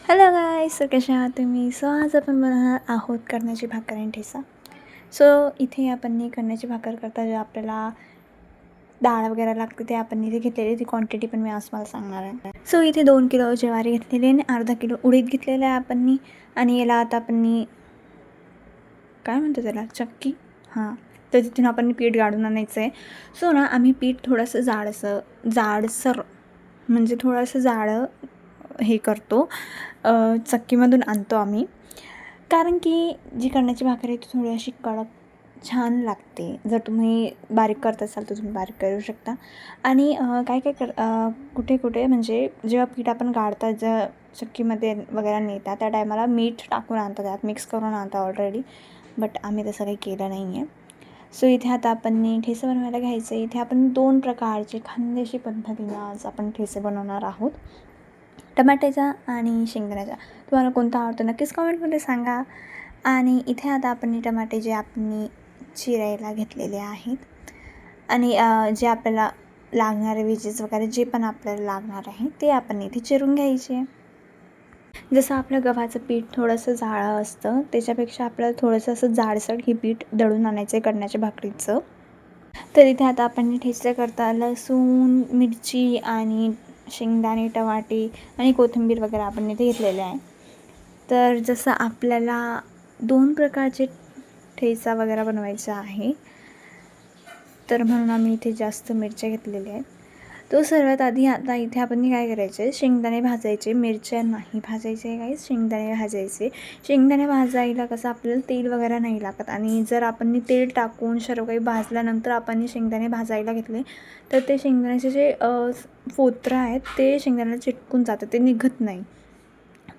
Hello गाईस, so कशा आहात तुम्ही? सो आज आपण बनवणार आहोत कणकेची भाकर आणि ठेचा. सो इथे आपण कणकेची भाकर करता जे आपल्याला डाळ वगैरे लागते ते आपण इथे घेतलेली, ती क्वांटिटी पण मी आज मला सांगणार आहे. सो इथे 2 किलो ज्वारी घेतलेली आणि अर्धा किलो उडीद घेतलेलं आहे आपण. आणि याला आता आपण काय म्हणतो त्याला, चक्की, हां, तर तिथून आपण पीठ गाळून आणायचं आहे. सो ना आम्ही पीठ थोडंसं जाडसर म्हणजे थोडंसं जाडं हे करतो, चक्कीमधून आणतो आम्ही, कारण की जी कणकेची भाकर आहे ती थोडी अशी कडक छान लागते. जर तुम्ही बारीक करत असाल तर तुम्ही बारीक करू शकता. आणि कुठे कुठे म्हणजे जेव्हा पीठ आपण गाळतात, चक्कीमध्ये वगैरे नेतात त्या टायमाला मीठ टाकून आणतात, त्यात मिक्स करून आणतात ऑलरेडी, बट आम्ही तसं काही केलं नाही आहे. सो इथे आता आपण ठेचे बनवायला घ्यायचं. इथे आपण 2 प्रकारचे खानदेशी पद्धतीनं आज आपण ठेचे बनवणार आहोत, टमाट्याचा आणि शेंगदाण्याचा. तुम्हाला कोणता आवडतो नक्कीच कमेंटमध्ये सांगा. आणि इथे आता आपण टमाटे जे आपण चिरायला घेतलेले आहेत आणि जे आपल्याला लागणारे वेजेस वगैरे जे पण आपल्याला लागणार आहे ते आपण इथे चिरून घ्यायचे. जसं आपलं गव्हाचं पीठ थोडंसं जाळं असतं, त्याच्यापेक्षा आपल्याला थोडंसं असं जाडसर हे पीठ दळून आणायचं आहे कणकेच्या भाकरीचं. तर इथे आता आपण ठेचा करता लसूण, मिरची आणि शेंगदाणे, टमाटे आणि कोथिंबीर वगैरे आपण इथे घेतलेले आहे. तर जसं आपल्याला 2 प्रकारचे ठेचा वगैरे बनवायचा आहे, तर म्हणून आम्ही इथे जास्त मिरच्या घेतलेल्या आहेत. तो सर्वात आधी आता इथे आपण काय करायचं आहे, शेंगदाणे भाजायचे, मिरच्या नाही भाजायचे आहे गाईस, शेंगदाणे भाजायचे. शेंगदाणे भाजायला कसं आपल्याला तेल वगैरे नाही लागत, आणि जर आपण तेल टाकून सर्व काही भाजल्यानंतर आपण शेंगदाणे भाजायला घेतले तर ते शेंगदाण्याचे जे फोत्र आहेत ते शेंगदाण्याला चिटकून जातं, ते निघत नाही.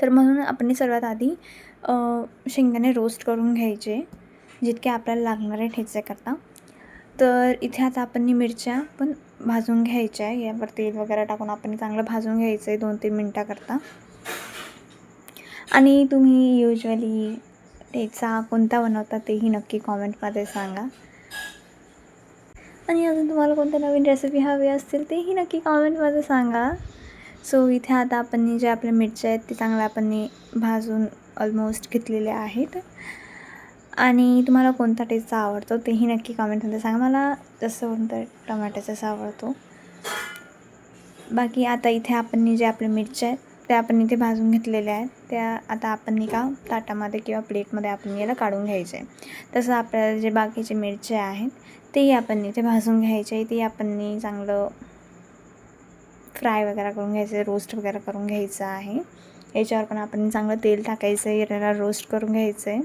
तर म्हणून आपण सर्वात आधी शेंगदाणे रोस्ट करून घ्यायचे जितके आपल्याला लागणार आहे ठेच्याकरता. तर इथे आता आपण मिरच्या पण भाजून घ्यायच्या आहे, यावर तेल वगैरे टाकून आपण चांगलं भाजून घ्यायचं आहे 2-3 मिनटाकरता. आणि तुम्ही युजली ठेचा कोणता बनवता तेही नक्की कॉमेंटमध्ये सांगा. आणि अजून तुम्हाला कोणत्या नवीन रेसिपी हवी असतील तेही नक्की कॉमेंटमध्ये सांगा. सो इथे आता आपण जे आपल्या मिरच्या आहेत ते चांगल्या आपण भाजून ऑलमोस्ट घेतलेल्या आहेत. आणि तुम्हाला कोणता टेस्टचा आवडतो तेही नक्की कमेंटमध्ये सांगा. मला जसं कोणतं टमाट्याचाच आवडतो. बाकी आता इथे आपण जे आपल्या मिरच्या आहेत त्या आपण इथे भाजून घेतलेल्या आहेत, त्या आता आपण ताटामध्ये किंवा प्लेटमध्ये आपण याला काढून घ्यायचे आहे. तसं आपल्याला जे बाकीचे मिरच्या आहेत तेही आपण इथे भाजून घ्यायचे. ते आपण चांगलं फ्राय वगैरे करून घ्यायचं आहे, रोस्ट वगैरे करून घ्यायचं आहे. याच्यावर पण आपण चांगलं तेल टाकायचं आहे, याला रोस्ट करून घ्यायचं आहे.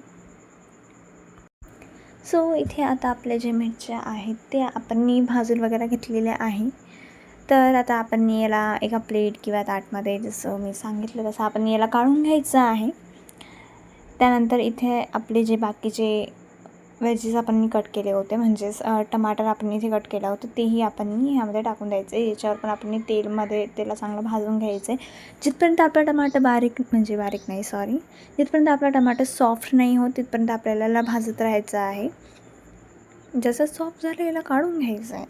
सो इथे आता आपल्या जे मिरच्या आहेत ते आपण भाजून वगैरे घेतलेल्या आहे. तर आता आपण याला एका प्लेट किंवा ताटमध्ये जसं मी सांगितलं तसं आपण याला काढून घ्यायचं आहे. त्यानंतर इथे आपले जे बाकीचे व्हेजेस आपण कट केले होते, म्हणजेच टमाटर आपण इथे कट केला होता, तेही आपण ह्यामध्ये टाकून द्यायचं आहे. याच्यावर पण आपण तेला चांगलं भाजून घ्यायचं आहे. जिथपर्यंत आपला टमाटर जिथपर्यंत आपला टमाटर सॉफ्ट नाही होत तिथपर्यंत आपल्याला भाजत राहायचं आहे. जसं सॉफ्ट झालं याला काढून घ्यायचं आहे.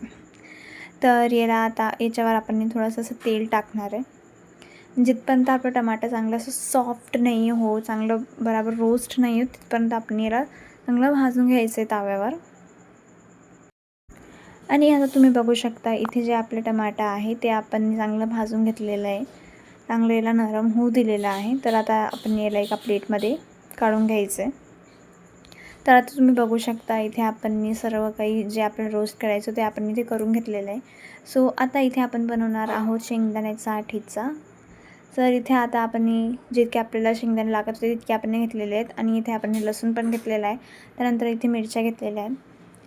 तर याच्यावर आपण थोडंसं असं तेल टाकणार आहे. जिथपर्यंत आपलं टमाटर चांगलं असं सॉफ्ट नाही हो, चांगलं बरोबर रोस्ट नाही होत तिथपर्यंत आपण याला चांगलं भाजून घ्यायचं आहे ताव्यावर. आणि आता तुम्ही बघू शकता इथे जे आपले टमाटर आहे ते आपण चांगलं भाजून घेतलेलं आहे, चांगलं याला नरम होऊ दिलेलं आहे. तर आता आपण याला एका प्लेटमध्ये काढून घ्यायचं आहे. तर आता तुम्ही बघू शकता इथे आपण सर्व काही जे आपल्याला रोस्ट करायचं ते आपण इथे करून घेतलेलं आहे. सो आता इथे आपण बनवणार आहोत शेंगदाण्याचा ठेचा. तर इथे आता आपण जितके आपल्याला शेंगदाणे लागत होते तितके आपण घेतलेले आहेत. आणि इथे आपण लसूण पण घेतलेला आहे. त्यानंतर इथे मिरच्या घेतलेल्या आहेत.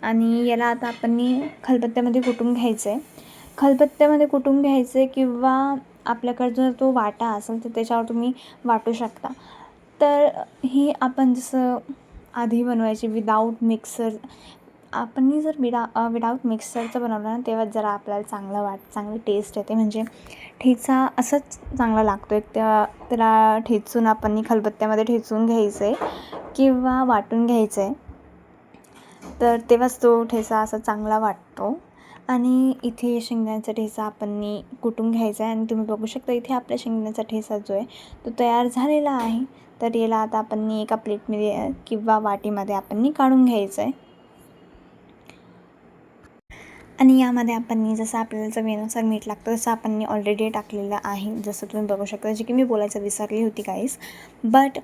आणि याला आता आपण खलबत्त्यामध्ये कुटून घ्यायचं आहे. खलबत्त्यामध्ये कुटून घ्यायचं आहे, किंवा आपल्याकडे जर तो वाटा असेल तर त्याच्यावर तुम्ही वाटू शकता. तर ही आपण जसं आधी बनवायची विदाऊट मिक्सर, आपण जर विदाऊट मिक्सरचं बनवलं ना तेव्हा जरा आपल्याला चांगली टेस्ट येते. म्हणजे ठेचा असंच चांगला लागतो आहे. त्याला ठेचून आपण खलबत्त्यामध्ये ठेचून घ्यायचं आहे किंवा वाटून घ्यायचं आहे, तर तेव्हाच तो ठेचा असा चांगला वाटतो. आणि इथे शेंगदाण्याचा ठेचा आपण कुटून घ्यायचा आहे आणि तुम्ही बघू शकता इथे आपल्या शेंगदाण्याचा ठेचा जो आहे तो तयार झालेला आहे. तर याला आता आपण एका प्लेटमध्ये किंवा वाटीमध्ये आपण काढून घ्यायचं आहे. आणि यामध्ये आपण जसं आपल्याला चवीनुसार मीठ लागतं तसं आपण ऑलरेडी टाकलेलं आहे, जसं तुम्ही बघू शकता, जे की मी बोलायचं विसरली होती गाईस. बट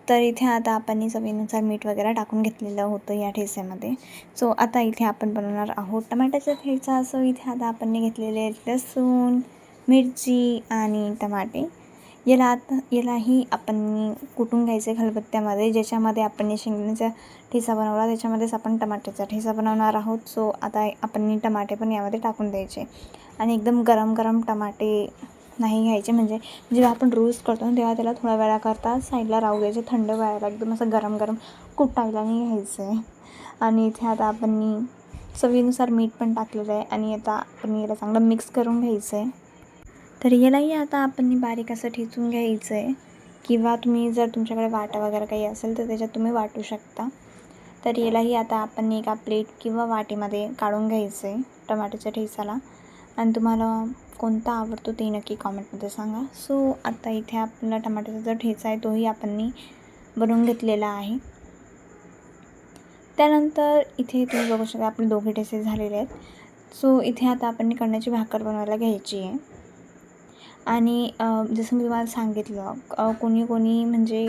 तर इथे आता आपण चवीनुसार मीठ वगैरे टाकून घेतलेलं होतं या ठेच्यामध्ये. सो आता इथे आपण बनवणार आहोत टमाट्याचा ठेचा. सो इथे आता आपण घेतलेले लसूण, मिरची आणि टमाटे. यालाही आपण कुटून घ्यायचे खलबत्त्यामध्ये, ज्याच्यामध्ये आपण शेंगदाण्याचा ठेचा बनवला त्याच्यामध्येच आपण टमाट्याचा ठेचा बनवणार आहोत. सो आता आपण टमाटे पण यामध्ये टाकून द्यायचे आणि एकदम गरम गरम टमाटे नाही घ्यायचे, म्हणजे जेव्हा आपण रोस्ट करतो ना तेव्हा त्याला थोड्या वेळाकरता साईडला राहू द्यायचे. थंड व्हायला एकदम असं गरम गरम कुटायला नाही घ्यायचं आहे. आणि इथे आता आपण चवीनुसार मीठ पण टाकलेलं आहे आणि आता आपण याला चांगलं मिक्स करून घ्यायचं आहे. तर यालाही आता आपण बारीक असं ठेचून घ्यायचं आहे, किंवा तुम्ही जर तुमच्याकडे वाटा वगैरे काही असेल तर त्याच्यात तुम्ही वाटू शकता. तर यालाही आता आपण एका प्लेट किंवा वाटीमध्ये काढून घ्यायचं आहे टमाट्याच्या ठेचाला. आणि तुम्हाला कोणता आवडतो ते नक्की कॉमेंटमध्ये सांगा. सो आता इथे आपला टमाट्याचा जो ठेचा आहे तोही आपण बनवून घेतलेला आहे. त्यानंतर इथे तुम्ही बघू शकता आपले दोघे ठेचे झालेले आहेत. सो इथे आता आपण कणण्याची भाकर बनवायला घ्यायची आहे. आणि जसं मी तुम्हाला सांगितलं, कोणी म्हणजे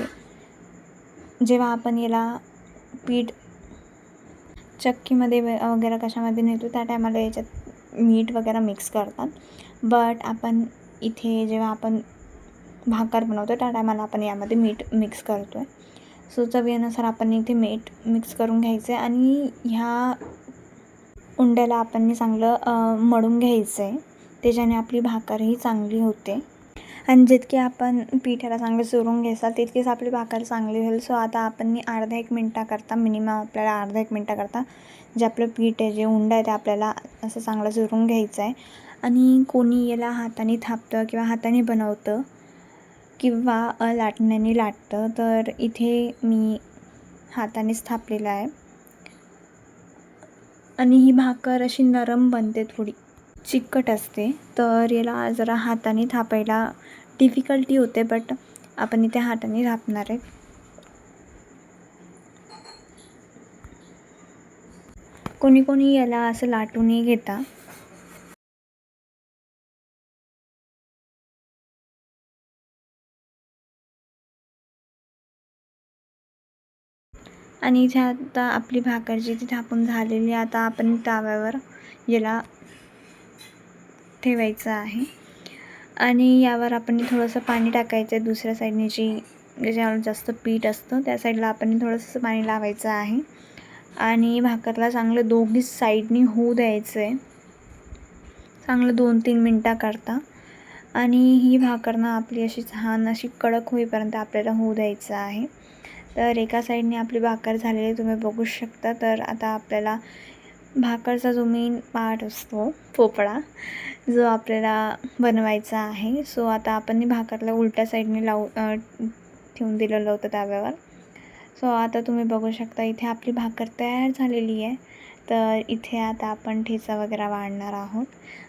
जेव्हा आपण याला पीठ चक्कीमध्ये वगैरे कशामध्ये नेतो त्या टायमाला याच्यात मीठ वगैरे मिक्स करतात. बट आपण इथे जेव्हा आपण भाकर बनवतो त्या टायमाला आपण यामध्ये मीठ मिक्स करतो आहे. सो चवीनुसार आपण इथे मीठ मिक्स करून घ्यायचं आहे आणि ह्या उंड्याला आपण चांगलं मळून घ्यायचं आहे, त्याच्याने आपली भाकरही चांगली होते. आणि जितके आपण पिठाला चांगले चुरून घ्यायचा तितकीच आपली भाकर चांगली होईल. सो आता आपण अर्धा एक मिनटाकरता मिनिमम आपल्याला अर्धा एक मिनटाकरता जे आपलं पीठ आहे, जे उंडा आहे ते आपल्याला असं चांगलं चुरून घ्यायचं आहे. आणि कोणी याला हाताने थापतं किंवा हाताने बनवतं किंवा लाटण्याने लाटतं, तर इथे मी हातानेच थापलेलं आहे. आणि ही भाकर अशी नरम बनते, थोडी चिकट असते, तर याला जरा हाताने थापायला डिफिकल्टी होते. बट आपण इथे हाताने थापणार आहे. कोणी याला असं लाटूनही घेता. आणि इथे आता आपली भाकर जी ती थापून झालेली, आता आपण तव्यावर याला ठेवायचं आहे. आणि यावर आपण थोडंसं पाणी टाकायचं आहे. दुसऱ्या साईडने ज्याच्यावर जास्त पीठ असतं त्या साईडला आपण थोडंसं पाणी लावायचं आहे. आणि भाकरला चांगलं दोघी साईडनी होऊ द्यायचं आहे, चांगलं 2-3 मिनटाकरता. आणि ही भाकर आपली अशी छान अशी कडक होईपर्यंत आपल्याला होऊ द्यायचं आहे. तर एका साईडने आपली भाकर झालेली तुम्ही बघू शकता. तर आता आपल्याला भाकरचा जो मेन पार्ट असतो, पोपळा, जो आपल्याला बनवायचा आहे. सो आता आपण भाकरला उलट्या साईडने ठेवून दिलेलं होतं तव्यावर. सो आता तुम्ही बघू शकता इथे आपली भाकर तयार झालेली आहे. तर इथे आता आपण ठेचा वगैरे वाढणार आहोत.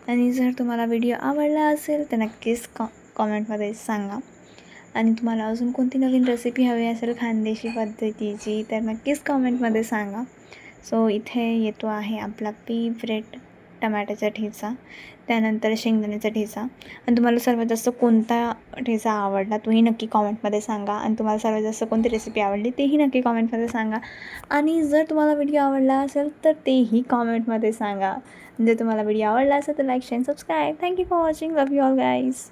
आणि जर तुम्हाला व्हिडिओ आवडला असेल तर नक्कीच कॉमेंटमध्ये सांगा. आणि तुम्हाला अजून कोणती नवीन रेसिपी हवी असेल खानदेशी पद्धतीची तर नक्कीच कॉमेंटमध्ये सांगा. सो इथे येतो आहे आपला फेवरेट टमाट्याचा ठेचा, त्यानंतर शेंगदाण्याचा ठेचा. आणि तुम्हाला सर्वात जास्त कोणता ठेचा आवडला तोही नक्की कॉमेंटमध्ये सांगा. आणि तुम्हाला सर्वात जास्त कोणती रेसिपी आवडली तेही नक्की कॉमेंटमध्ये सांगा. आणि जर तुम्हाला व्हिडिओ आवडला असेल तर तेही कॉमेंटमध्ये सांगा. जर तुम्हाला व्हिडिओ आवडला असेल तर like, share, subscribe. Thank you for watching. Love you all guys.